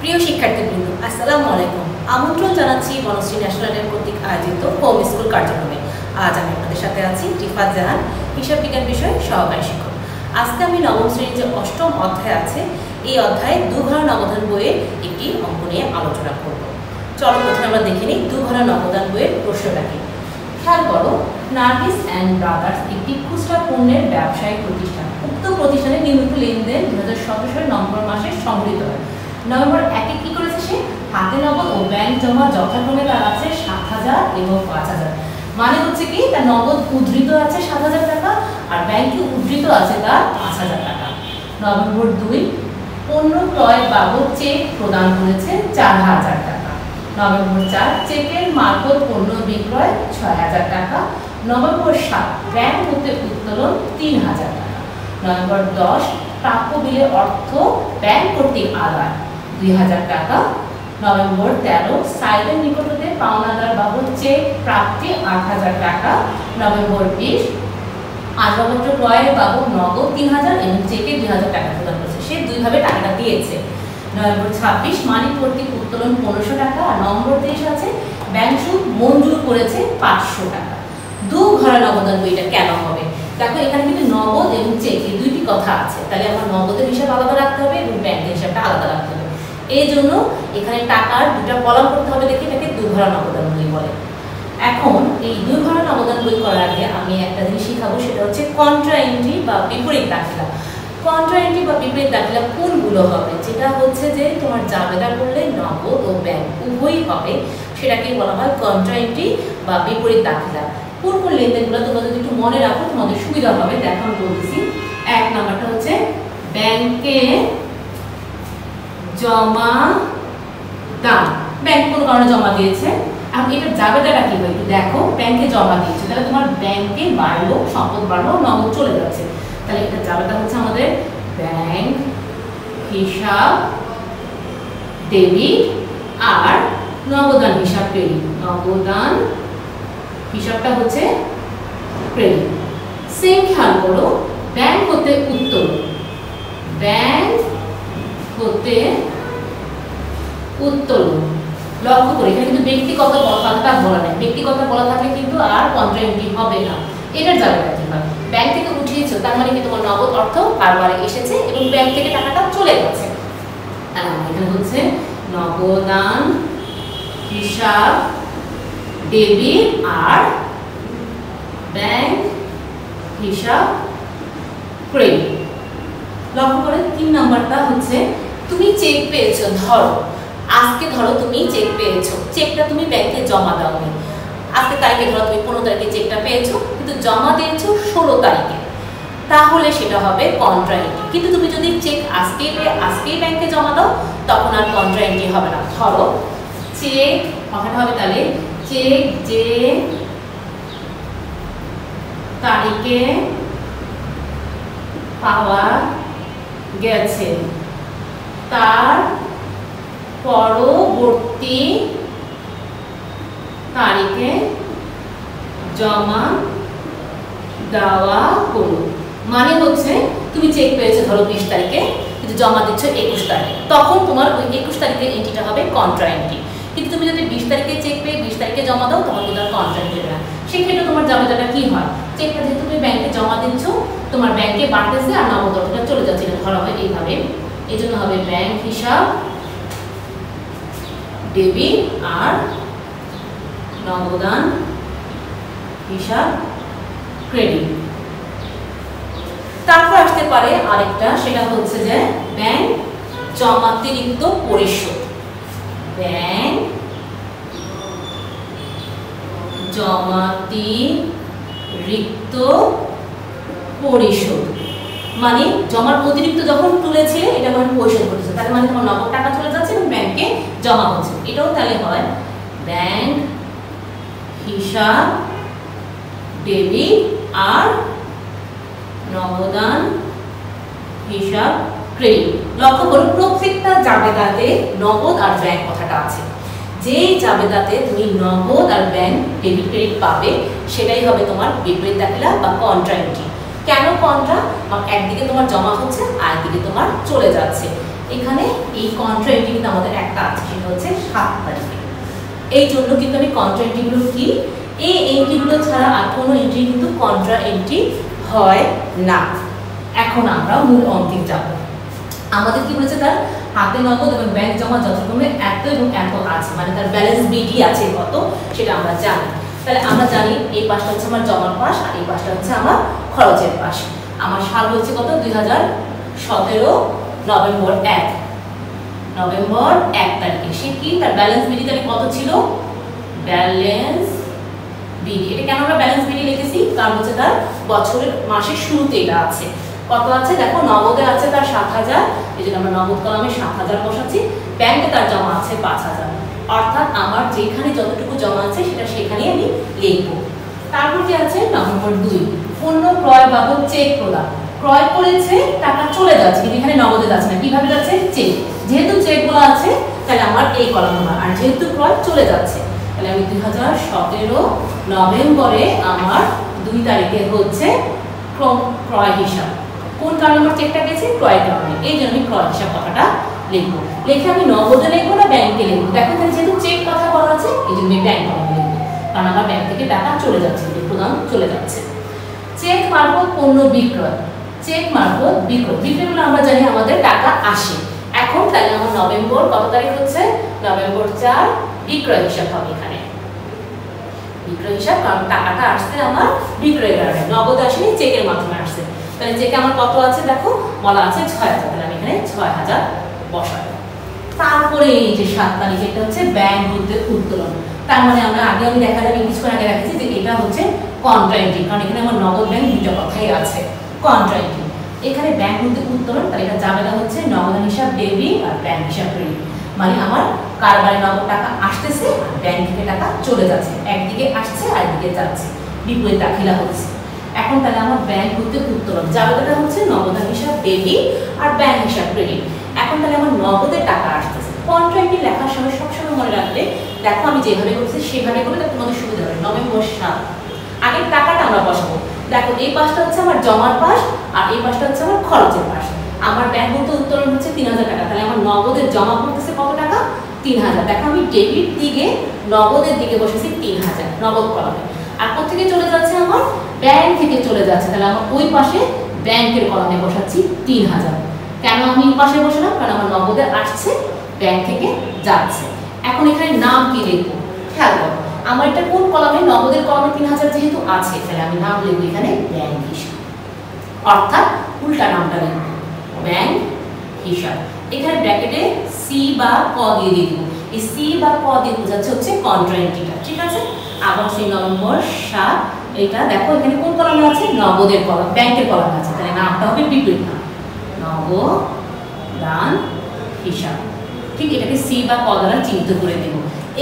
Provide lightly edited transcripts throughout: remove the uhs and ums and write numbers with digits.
প্রিয় শিক্ষার্থীবৃন্দ, আসসালামু আলাইকুম। আমন্ত্রণ জানাচ্ছি বনশ্রী ন্যাশনাল এর কর্তৃক আয়োজিত হোম স্কুল কার্যক্রমে। আজ আমি আপনাদের সাথে আছি রিফাত জাহান, হিসাব বিজ্ঞান বিষয়ে সহকারী শিক্ষক। আজকে আমি নবম শ্রেণীর যে অষ্টম অধ্যায় আছে, এই অধ্যায়ে দুঘর নবদান বইয়ের একটি অঙ্ক নিয়ে আলোচনা করব। চলো প্রথমে আমরা দেখে নিই দুঘর নবদান বইয়ের প্রশ্নটা কি। খেয়াল করো, নার্গিস অ্যান্ড ব্রাদার্স একটি খুচরা পণ্যের ব্যবসায়িক প্রতিষ্ঠান। উক্ত প্রতিষ্ঠানে নিয়মিত লেনদেন 2017 সালের নভেম্বর মাসে সংঘটিত হয়। নভেম্বর 1-এ কি করেছে সে? হাতে নগদ ও ব্যাংক জমা যথাক্রমে তার আছে 7,000 এবং 5,000। মানে হচ্ছে কি, তার নগদ উদ্ধৃত আছে 7,000 টাকা আর ব্যাংকে উদ্ধৃত আছে তার 5,000 টাকা। নভেম্বর 2, পণ্য ক্রয় বাবদ চেক প্রদান করেছে 4,000 টাকা। নভেম্বর 4, চেকের মারফত পণ্য বিক্রয় 6,000 টাকা। নভেম্বর 7, ব্যাংক হতে উত্তোলন 3,000 টাকা। নভেম্বর 10, প্রাপ্য বিলের অর্থ ব্যাংক কর্তৃক আদায় 2,000 টাকা। নভেম্বর 13, সাইলের নিকট হতে পাওনাদার বাবদ চেক প্রাপ্তি 8,000 টাকা। নভেম্বর 20, আসবাবপত্র ক্রয়ের বাবদ নগদ 3,000 এবং চেকে 2,000 টাকা প্রদান করেছে। সে দুইভাবে টাকাটা দিয়েছে। নভেম্বর 26, মালিক কর্তৃক উত্তোলন 1500 টাকা। আর নভেম্বর 23 আছে, ব্যাংক সুদ মঞ্জুর করেছে 500 টাকা। দুঘর নবদান বইটা কেন হবে? দেখো, এখানে কিন্তু নগদ এবং চেক এই দুইটি কথা আছে, তাহলে আমার নগদের হিসাব আলাদা রাখতে হবে এবং ব্যাংকের হিসাবটা আলাদা রাখতে হবে। এই জন্য এখানে টাকার দুটা কলাম করতে হবে, দেখে এটাকে দুঘর নবদান বই বলে। এখন এই দুঘর নবদান বই করার আগে আমি একটা জিনিস শিখাবো, সেটা হচ্ছে কন্ট্রা এন্ট্রি বা বিপরীত দাখিলা। কন্ট্রা এন্ট্রি বা বিপরীত দাখিলা কোনগুলো হবে? যেটা হচ্ছে যে তোমার জাবেদা করলে নগদ ও ব্যাংক উভয়ই হবে, সেটাকে বলা হয় কন্ট্রা এন্ট্রি বা বিপরীত দাখিলা। কোন কোন লেনদেনগুলো তোমরা যদি একটু মনে রাখো তোমাদের সুবিধা হবে। দেখো আমি বলতেছি, 1 নাম্বারটা হচ্ছে ব্যাংকে জমা দান। ব্যাংক কোনো কারণে জমা দিয়েছে, এখন এটার জাবেদাটা কি হয় একটু দেখো। ব্যাংকে জমা দিয়েছে, তাহলে তোমার ব্যাংকে বাড়লো, সম্পদ বাড়লো, নগদ চলে যাচ্ছে। তাহলে এটার জাবেদা হচ্ছে আমাদের ব্যাংক হিসাব ডেবিট আর নগদান হিসাব ক্রেডিট। নগদান হিসাবটা হচ্ছে ক্রেডিট। সেম খেয়াল করো, ব্যাংক হতে উত্তোলন। ব্যাংক হতে উত্তোলন, লক্ষ্য করি এখানে কিন্তু ব্যক্তিগত কথাটা বলা নেই। ব্যক্তিগত বলা থাকলে কিন্তু আর কন্ট্রা এন্ট্রি হবে না। এটার জায়গাটা কি হয়? ব্যাংক থেকে উঠিয়েছো, তার মানে কি তোমার নগদ অর্থ বারবারে এসেছে এবং ব্যাংক থেকে টাকাটা চলে গেছে। এখানে হচ্ছে নগদান হিসাব ডেবিট আর ব্যাংক হিসাব ক্রেডিট। লক্ষ্য করে 3 নাম্বারটা হচ্ছে তুমি চেক পেয়েছো। আজকে ধরো তুমি চেক পেয়েছো, চেকটা তুমি ব্যাংকে জমা দাওনি। আজকে তারিখে ধরো তুমি 15 তারিখে চেকটা পেয়েছো, কিন্তু জমা দিয়েছো 16 তারিখে, তাহলে সেটা হবে কন্ট্রা এন্ট্রি। কিন্তু তুমি যদি চেক আজকেই ব্যাংকে জমা দাও, তখন আর কন্ট্রা এন্ট্রি হবে না। ধরো চেক কথাটা হবে, তাহলে চেক যে তারিখে পাওয়া গেছে তার পরবর্তী তারিখে জমা দেওয়া হলো। মানে হচ্ছে তুমি চেক পেয়েছো ধরো 20 তারিখে, কিন্তু জমা দিচ্ছ 21 তারিখে, তখন তোমার ওই 21 তারিখের এন্ট্রিটা হবে কন্ট্রা এন্ট্রি। কিন্তু তুমি যদি 20 তারিখে চেক পেয়ে 20 তারিখে জমা দাও, তখন কিন্তু কন্ট্রা এন্ট্রি না। সেক্ষেত্রে তোমার জাবেদাটা কি হয়? চেকটা যেহেতু তুমি ব্যাংকে জমা দিচ্ছ, তোমার ব্যাংকে বাড়তেছে আর নগদ অর্থটা চলে যাচ্ছে, এটা ধরা হয় এইভাবে। এই জন্য হবে ব্যাংক হিসাব ডেবিট আর নগদান হিসাব ক্রেডিট। তারপর আসতে পারে আরেকটা, সেটা হচ্ছে যে ব্যাংক জমাতিরিক্ত পরিশোধ। ব্যাংক জমাতিরিক্ত পরিশোধ মানে জমার অতিরিক্ত যখন তুলেছে এটা মানে পরিশোধ করতেছে, তাহলে মানে তোমার নগদ টাকা চলে যাচ্ছে এবং ব্যাংকে জমা হচ্ছে। এটাও তাহলে হয় ব্যাংক হিসাব ডেবিট আর নগদান হিসাব ক্রেডিট। লক্ষ্য করো, প্রত্যেকটা জাবেদাতে নগদ আর ব্যাংক কথাটা আছে। যেই জাবেদাতে তুমি নগদ আর ব্যাংক ডেবিট ক্রেডিট পাবে, সেটাই হবে তোমার বিপরীত দাখিলা বা কন্ট্রা এন্ট্রি। কেন কন্ট্রা? একদিকে তোমার জমা হচ্ছে আর একদিকে তোমার চলে যাচ্ছে। এখানে এই কন্ট্রা এন্ট্রি কিন্তু আমাদের একটা আছে, সেটা হচ্ছে 7 তারিখে। এই জন্য কিন্তু আমি কন্ট্রা এন্ট্রিগুলো কি, এই এন্ট্রিগুলো ছাড়া আর কোনো এন্ট্রি কিন্তু কন্ট্রা এন্ট্রি হয় না। এখন আমরা মূল অঙ্কে যাব। আমাদের কি বলেছে, তার হাতে নগদ এবং ব্যাংক জমা যথাক্রমে এত এবং এত আছে, মানে তার ব্যালেন্স বিডি আছে কত সেটা আমরা জানি। তাহলে আমরা জানি এই পাশটা হচ্ছে আমার জমার পাশ আর এই পাশটা হচ্ছে আমার খরচের পাশ। আমার সাল হচ্ছে কত, 2017 নভেম্বর 1 তারিখে সে কি তার ব্যালেন্স বিডি তাহলে কত ছিল, ব্যালেন্স বিডি। এটা কেন আমরা ব্যালেন্স বিডি লিখেছি, কারণ হচ্ছে তার বছরের মাসের শুরুতে এটা আছে। কত আছে দেখো, নগদে আছে তার 7,000, এই জন্য আমরা নগদ কলামে 7,000 বসাচ্ছি। ব্যাংকে তার জমা আছে 5,000, অর্থাৎ আমার যেখানে যতটুকু জমা আছে সেটা সেখানেই আমি লিখবো। তারপর কি আছে নম্বর 2, পণ্য ক্রয় বাবদ চেক প্রদান। ক্রয় করেছে, টাকা চলে যাচ্ছে, কিন্তু এখানে নগদে যাচ্ছে না, কিভাবে যাচ্ছে, চেক। যেহেতু চেকগুলো আছে তাহলে আমার এই কলাম নাম্বার, আর যেহেতু ক্রয় চলে যাচ্ছে তাহলে আমি 2017 নভেম্বরে আমার 2 তারিখে হচ্ছে ক্রয় হিসাব। কোন কারণে আমার চেকটা গেছে, ক্রয়ের কারণে, এই জন্য আমি ক্রয় হিসাব কথাটা লিখবো। লিখে আমি নগদে লিখবো না ব্যাংকে লিখবো, দেখো যেহেতু চেক কথা বলা আছে এই জন্য আমি ব্যাংক কলামে লিখবো, কারণ আমার ব্যাংক থেকে টাকা চলে যাচ্ছে, প্রদান চলে যাচ্ছে। চেক মারফত পণ্য বিক্রয়, চেক মারফত বিক্রয়, বিক্রয়গুলো আমরা জানি আমাদের টাকা আসে। এখন তাহলে আমার নভেম্বর কত তারিখ হচ্ছে, নভেম্বর 4 বিক্রয় হিসাব হবে এখানে, বিক্রয় হিসাব, কারণ টাকাটা আসছে আমার বিক্রয়ের কারণে, নগদ আসেনি, চেকের মাধ্যমে আসছে। তাহলে চেকে আমার কত আছে দেখো, বলা আছে 6,000, তাহলে আমি এখানে 6,000 বসাবো। তারপরে এই যে 7 তারিখ, এটা হচ্ছে ব্যাংক হতে উত্তোলন। তার মানে আমি কিছুক্ষণ আগে রেখেছি যে এটা হচ্ছে কন্ট্রা এন্ট্রি, কারণ এখানে আমার নগদ ব্যাংক দুটো কথাই আছে, কন্ট্রা এন্ট্রি। এখানে ব্যাংক হতে উত্তোলন, তাহলে এটা যাবে হচ্ছে নগদ হিসাব ডেবিট আর ব্যাংক হিসাব ক্রেডিট, মানে আমার কারবারে নগদ টাকা আসতেছে আর ব্যাংক থেকে টাকা চলে যাচ্ছে, একদিকে আসছে আর একদিকে যাচ্ছে, বিপরীত দাখিলা হচ্ছে। এখন তাহলে আমার ব্যাংক হতে উত্তোলন যাবেটা হচ্ছে নগদ হিসাব ডেবিট আর ব্যাংক হিসাব ক্রেডিট। এখন তাহলে আমার নগদে টাকা আসতেছে। কন্ট্রা এন্ট্রি লেখার সময় সবসময় মনে রাখবে, দেখো আমি যেভাবে করছি সেভাবে করলে তোমাদের সুবিধা হবে। নভেম্বর 7 আগে টাকাটা আমরা বসাবো। দেখো এই পাশটা হচ্ছে আমার জমার পাশ আর এই পাশটা হচ্ছে আমার খরচের পাশ। আমার ব্যাংক হতে উত্তোলন হচ্ছে 3,000 টাকা, তাহলে আমার নগদের জমা করতেছে কত টাকা, 3,000। দেখো আমি ডেবিট দিকে নগদের দিকে বসেছি 3,000 নগদ কলামে, আর কোথেকে চলে যাচ্ছে, আমার ব্যাংক থেকে চলে যাচ্ছে, তাহলে আমার ওই পাশে ব্যাংকের কলামে বসাচ্ছি 3,000। কেন আমি এই পাশে বসালাম, কারণ আমার নগদে আসছে, ব্যাংক থেকে যাচ্ছে। এখন এখানে নাম কি লিখবো, খেয়াল করো আমার এটা কোন কলামে, নগদের কলামে 3,000 যেহেতু আছে, তাহলে আমি নাম লিখবো এখানে ব্যাংক হিসাব, অর্থাৎ উল্টা নামটা লিখবো ব্যাংক হিসাব। এখানে ব্র্যাকেটে সি বা ক দিয়ে দিব, এই সি বা ক দিয়ে বোঝাচ্ছে হচ্ছে কন্ট্রা এন্ট্রিটা, ঠিক আছে। আবার সেই নভেম্বর 7, এটা দেখো এখানে কোন কলামে আছে, নগদের কলাম, ব্যাংকের কলামে আছে, তাহলে নামটা হবে বিপরীত নাম, নগদান হিসাব। ঠিক, এটাকে সি বা ক দ্বারা চিহ্নিত করে দেব।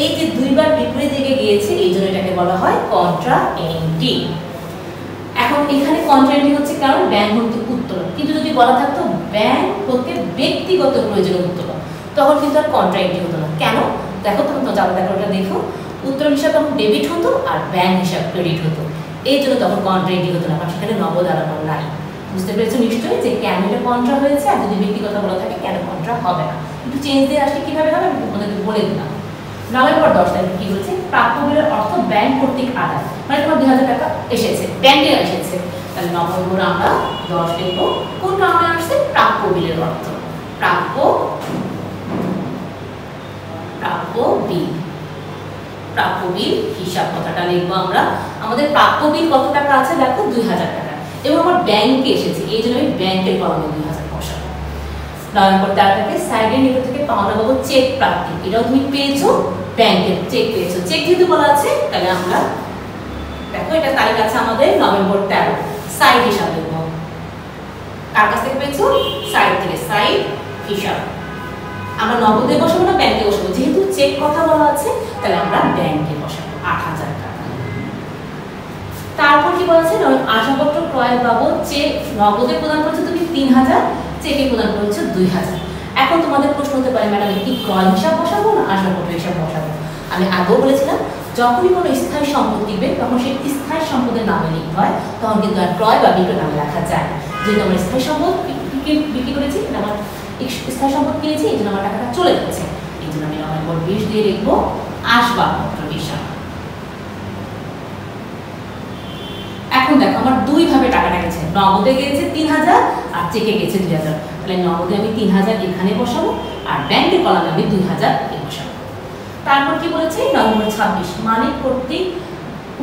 এই যে দুইবার বিপরীত দিকে গিয়েছে এই জন্য এটাকে বলা হয় কন্ট্রা এন্ট্রি। এখন এখানে কন্ট্রা এন্ট্রি হচ্ছে কারণ ব্যাংক হতে উত্তোলন, কিন্তু যদি বলা থাকতো ব্যাংক হতে ব্যক্তিগত প্রয়োজনে উত্তোলন, তখন কিন্তু আর কন্ট্রা এন্ট্রি হতো না। কেন দেখো, তখন তো যাবে, দেখো ওটা দেখো, উত্তোলন হিসাব তখন ডেবিট হতো আর ব্যাংক হিসাব ক্রেডিট হতো, এই জন্য তখন কন্ট্রা এন্ট্রি হতো না, কারণ সেখানে নগদ আলাদা নাই। বুঝতে পেরেছো নিশ্চয়ই যে কেন এটা কন্ট্রা হয়েছে, আর যদি ব্যক্তিগত বলা থাকে কেন কন্ট্রা হবে না। একটু চেঞ্জ দিয়ে আসলে কিভাবে হবে আমি তোমাদেরকে বলে দিলাম। নভেম্বর 10 তারিখ কি বলছে, প্রাপ্য বিলের অর্থ ব্যাংক কর্তৃক আদায়, মানে তোমার 2,000 টাকা এসেছে, ব্যাংকে এসেছে, তাহলে নভেম্বর আমরা 10 লিখবো। কোন কারণে আসছে, প্রাপ্য বিলের অর্থ, প্রাপ্য বিল, প্রাপ্য বিল হিসাব কথাটা লিখবো আমরা। আমাদের প্রাপ্য বিল কত টাকা আছে দেখো, 2,000 টাকা, এবং আমার ব্যাংকে এসেছে, এই জন্য আমি ব্যাংকের কলামে 2,000 বসাবো। নভেম্বর 13 তারিখে সাইডের নিকট থেকে পাওনা বাবদ চেক প্রাপ্তি, এটাও তুমি পেয়েছো, ব্যাংকের চেক পেয়েছো, চেক যেহেতু বলা আছে তাহলে আমরা দেখো এটা তারিখ আছে আমাদের নভেম্বর 13, সাইড হিসাব লিখবো। কার কাছ থেকে পেয়েছো, সাইড থেকে, সাইড হিসাব। আমরা নগদে বসাবো না ব্যাংকে বসাবো, যেহেতু চেক কথা বলা আছে তাহলে আমরা ব্যাংকে বসাবো 8,000 টাকা। তারপর কি বলছে, আসবাবপত্র ক্রয় বাবদ চেক নগদে প্রদান করছো তুমি 3,000, চেকে প্রদান করেছো 2,000। এখন তোমাদের প্রশ্ন হতে পারে, ম্যাডাম কি ক্রয় হিসাব বসাবো না আসবাবপত্র হিসাব বসাবো? আমি আগেও বলেছিলাম যখনই কোনো স্থায়ী সম্পদ দিবে তখন সেই স্থায়ী সম্পদের নামে লিখতে হয়, তখন কিন্তু আর ক্রয় বা বিক্রয় নামে রাখা যায়। যেহেতু আমরা স্থায়ী সম্পদ বিক্রি করেছি, আমার স্থায়ী সম্পদ কিনেছি, এই জন্য আমার টাকাটা চলে যাচ্ছে, এই জন্য আমি নভেম্বর 20 দিয়ে লিখবো আসবাবপত্র হিসাব। এখন দেখো আমার দুই ভাবে টাকাটা গেছে, নগদে গেছে 3000 আর চেকে গেছে 2000। তাহলে নগদে আমি 3000 এখানে বসাবো আর ব্যাংকের কলামে আমি 2000 এ বসাবো। তারপর কি বলেছে নভেম্বর 26 মালিক কর্তৃক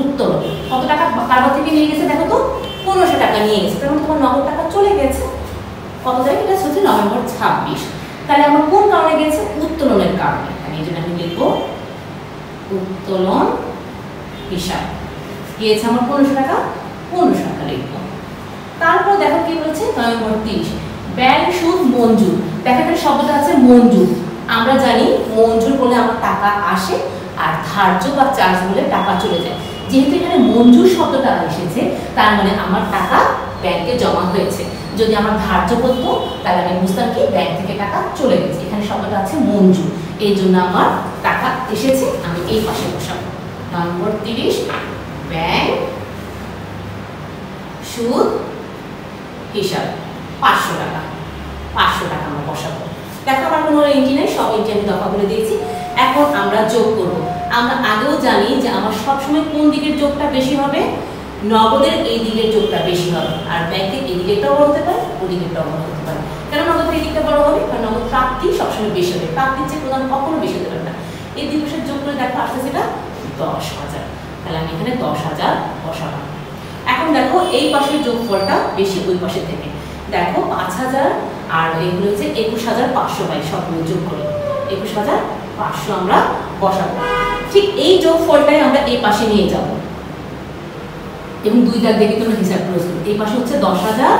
উত্তোলন। কত টাকা কারবার থেকে নিয়ে গেছে দেখো তো, 1500 টাকা নিয়ে গেছে, তখন তোমার নগদ টাকা চলে গেছে। কত তারিখ? এটা হচ্ছে নভেম্বর 26। তাহলে আমার কোন কারণে গেছে? উত্তোলনের কারণে। এই জন্য আমি লিখবো উত্তোলন হিসাব। গিয়েছে আমার 1500 টাকা, 1500 টাকা লিখবো। তারপর দেখো কি বলেছে নভেম্বর 30 ব্যাংক সুদ মঞ্জুর। দেখো এখানে শব্দটা আছে মঞ্জুর। আমরা জানি মঞ্জুর বলে আমার টাকা আসে আর ধার্য বা চার্জ বলে টাকা চলে যায়। যেহেতু এখানে মঞ্জুর শব্দটা এসেছে তার মানে আমার টাকা ব্যাংকে জমা হয়েছে। যদি আমার ধার্য বলতো তাহলে আমি বুঝতাম কি ব্যাংক থেকে টাকা চলে গেছে। এখানে শব্দটা আছে মঞ্জুর, এই জন্য আমার টাকা এসেছে, আমি এই পাশে বসাবো। নভেম্বর 30 ব্যাংক সুদ হিসাব 500 টাকা, 500 টাকা আমরা বসাবো। দেখো আমার কোনো এন্ট্রি নেই, সব এন্ট্রি আমি দফা করে দিয়েছি। এখন আমরা যোগ করব। আমরা আগেও জানি যে আমার সবসময় কোন দিকের যোগটা বেশি হবে, নগদের এই দিকের যোগটা বেশি হবে, আর ব্যাংকের এই দিকেরটাও বড় হতে পারে, ওই দিকেরটাও বড় হতে পারে। কেন নগদের এই দিকটা বড় হবে? কারণ নগদ প্রাপ্তি সবসময় বেশি হবে, প্রাপ্তির চেয়ে প্রদান কখনো বেশি হতে পারে না। এই দুই পাশের যোগ করে দেখো আসছে সেটা 10,000। তাহলে আমি এখানে 10,000 বসাবো। এখন দেখো এই পাশের যোগফলটা বেশি ওই পাশে থেকে, দেখো 5000 আর এগুলো হচ্ছে 21,500 পাই, সবগুলো যোগ করে 21,500 আমরা বসাবো। ঠিক এই যোগফলটাই আমরা এই পাশে নিয়ে যাব এবং দুই দাগ দেখে তোমরা হিসাব করে করো। এই পাশে হচ্ছে 10,000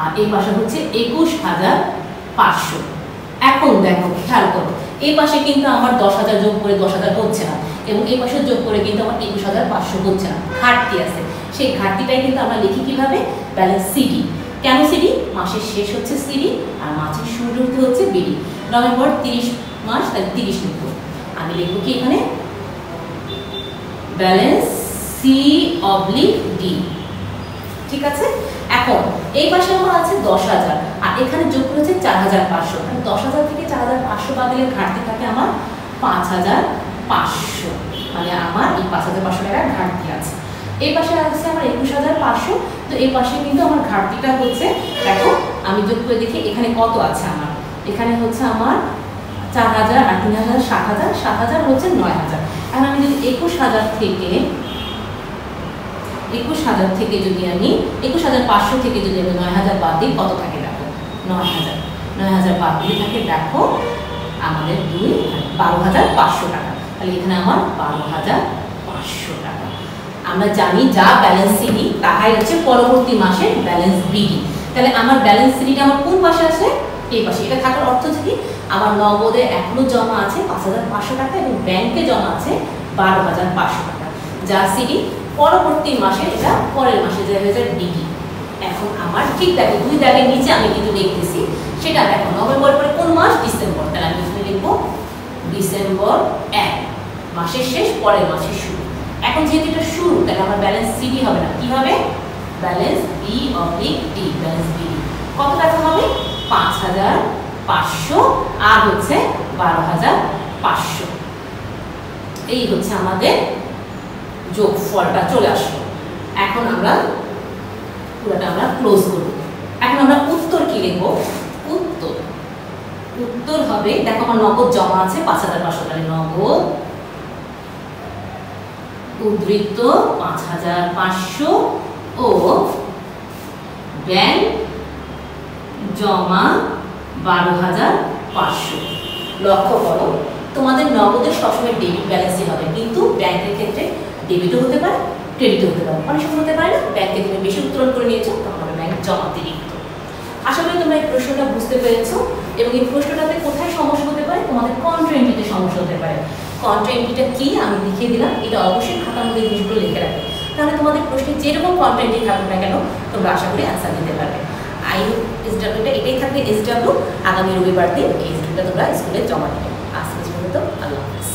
আর এই পাশে হচ্ছে 21,500। এখন দেখো খেয়াল করো, এই পাশে কিন্তু আমার 10,000 যোগ করে 10,000 হচ্ছে না এবং এই পাশে যোগ করে কিন্তু আমার 21,500 হচ্ছে না, ঘাটতি আছে। সেই ঘাটতিটাই কিন্তু আমরা লিখি কিভাবে? Balance CD. কেন সিডি? মাসের শেষ হচ্ছে সিডি আর মাসের শুরু হচ্ছে বিডি। নভেম্বর 30 মাস, তাই 30 লিখব। আমি লিখবো কি এখানে ব্যালেন্স C/D। ঠিক আছে। এখন এই পাশে আমার আছে 10,000 আর এখানে যোগ করেছে 4,500। মানে 10,000 থেকে 4,500 বাদ দিলে ঘাটতি থাকে আমার 5,500। মানে আমার এই 5,500 টাকার ঘাটতি আছে। এই পাশে আছে আমার 21,500। তো এই পাশে কিন্তু আমার ঘাটতিটা হচ্ছে, দেখো আমি যোগ করে দেখি এখানে কত আছে আমার। এখানে হচ্ছে আমার 4,000 আর 3,000 7,000, 7,000 হচ্ছে 9,000। এখন আমি যদি 21,000 থেকে যদি আমি 21,500 থেকে যদি আমি 9,000 বাদ দিই, কত থাকে দেখো 9,000 বাদ দিয়ে থাকে দেখো আমাদের 12,500 টাকা। তাহলে এখানে আমার 12,500 টাকা। আমরা জানি যা ব্যালেন্স সিডি তাহাই হচ্ছে পরবর্তী মাসের ব্যালেন্স বিডি। তাহলে আমার ব্যালেন্স সিডিটা আমার কোন পাশে আছে? এই পাশে। এটা থাকার অর্থ হচ্ছে কি আমার নগদে এখনো জমা আছে 5,500 টাকা এবং ব্যাংকে জমা আছে 12,500 টাকা, যা সিডি। পরবর্তী মাসে এটা পরের মাসে যা হয়ে যায় বিডি। এখন আমার ঠিক দেখো দুই দাগের নিচে আমি কিন্তু লিখতেছি, সেটা দেখো নভেম্বর পরে কোন মাস? ডিসেম্বর। তাহলে আমি এখানে লিখবো ডিসেম্বর 1, মাসের শেষ পরের মাসের শুরু। এখন যেহেতু এটা শুরু তাহলে আমার ব্যালেন্স সিডি হবে না, কি হবে? Balance B/D, balance BD. কত টাকা হবে? 5,500 আর হচ্ছে 12,500। এই হচ্ছে আমাদের যোগফলটা চলে আসলো। এখন আমরা পুরোটা আমরা ক্লোজ করব। এখন আমরা উত্তর কি লিখব? উত্তর হবে, দেখো আমার নগদ জমা আছে 5,500 টাকা, নগদ উদ্ধৃত 5,500 ও ব্যাংক জমা 12,500। লক্ষ্য করো তোমাদের নগদের সবসময় ডেবিট ব্যালেন্সই হবে, কিন্তু ব্যাংকের ক্ষেত্রে ডেবিটও হতে পারে ক্রেডিটও হতে পারে। অনেক সময় হতে পারে না ব্যাংকে তুমি বেশি উত্তোলন করে নিয়েছো, তখন হবে ব্যাংক জমাতে লিখত। আশা করি তোমরা এই প্রশ্নটা বুঝতে পেরেছো এবং এই প্রশ্নটাতে কোথায় সমস্যা হতে পারে? তোমাদের কন্ট্রা এন্ট্রিতে সমস্যা হতে পারে। কন্ট্রা এন্ট্রিটা কি আমি দেখিয়ে দিলাম, এটা অবশ্যই খাতার মধ্যে জিনিসগুলো লিখে রাখবে, তাহলে তোমাদের প্রশ্নে যেরকম কন্ট্রা এন্ট্রি থাকুক না কেন তোমরা আশা করি অ্যান্সার দিতে পারবে। SWটা এটাই থাকবে SW। আগামী রবিবার দিন এই SWটা তোমরা স্কুলে জমা দেবে। আজকে পর্যন্ত আল্লাহ হাফেজ।